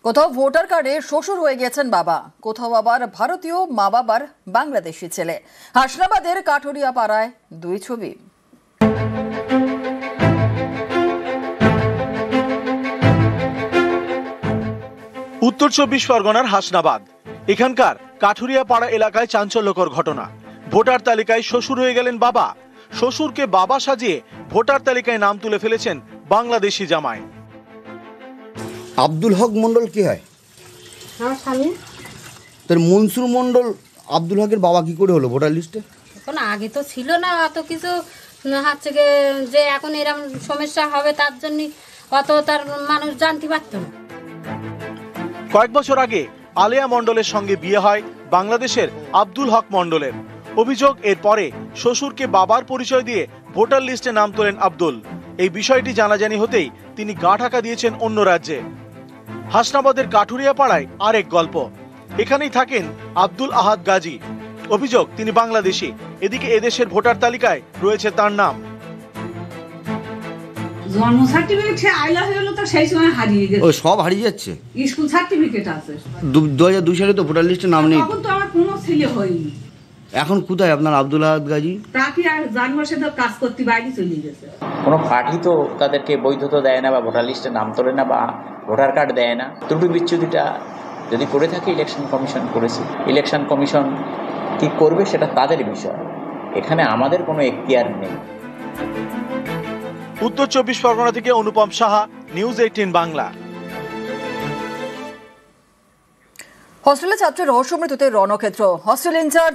কোথাও ভোটার কার্ডে শ্বশুর হয়ে গেছেন বাবা, কোথাও আবার ভারতীয় মা বাবার বাংলাদেশি ছেলে। হাসনাবাদের কাঠুরিয়া পাড়ায় দুই ছবি। উত্তর ২৪ পরগনার হাসনাবাদ। এখানকার কাঠুরিয়া পাড়া এলাকায় চাঞ্চল্যকর ঘটনা। ভোটার তালিকায় শ্বশুর হয়ে গেলেন বাবা। শ্বশুরকে বাবা সাজিয়ে ভোটার তালিকায় নাম তুলে ফেলেছেন বাংলাদেশি জামাই। আব্দুল হক মন্ডল কি হয়? আমার স্বামী। তোর মনসুর মন্ডল আব্দুল হকের বাবা কি করে হলো ভোটার লিস্টে? এখন আগে তো ছিল না অত কিছু, হচ্ছে যে এখন এরকম সমস্যা হবে তার জন্য অত তার মানুষ জানতে পারত না। কয়েক বছর আগে আলেয়া মন্ডলের সঙ্গে বিয়ে হয় বাংলাদেশের আব্দুল হক মন্ডলের। অভিযোগ, এর পরে শ্বশুরকে বাবার পরিচয় দিয়ে ভোটার লিস্টে নাম তোলেন আব্দুল। এই বিষয়টি জানাজানি হতেই তিনি গা ঢাকা দিয়েছেন অন্য রাজ্যে। হাসনাবাদের কাঠুরিয়া পাড়ায় আরেক গল্প। এখানেই থাকেন আব্দুল আহাদ গাজী। অভিযোগ, তিনি বাংলাদেশি। এদিকে এদেশের ভোটার তালিকায় রয়েছে তার নাম। জন্ম সার্টিফিকেট সে আইলা হয়ে গেল, তো সেই সময় হারিয়ে গেছে। ও সব হারিয়ে যাচ্ছে। স্কুল সার্টিফিকেট আছে। 2002 সালে তো ভোটার লিস্টে নাম নেই। তখন তো আমার কোনো ছেলে হয়নি। এখন কোথায় আপনার আব্দুল আহাদ গাজী? তাকে আর জানুয়ারি তো কাজ করতে বাইরে চলে গেছে। কোনো পার্টি তো তাদেরকে বৈধতা দেয় না বা ভোটার লিস্টে নাম তোলে না বা ভোটার কার্ড দেয় না। ত্রুটি বিচ্যুতিটা যদি করে থাকে ইলেকশন কমিশন করেছে। ইলেকশন কমিশন কি করবে সেটা তাদের বিষয়, এখানে আমাদের কোনো এখতিয়ার নেই। উত্তর ২৪ পরগনা থেকে অনুপম সাহা, নিউজ 18 বাংলা। হস্টেলে ছাত্রের রহস্য মৃত্যুতে রণক্ষেত্র। Hostel in charge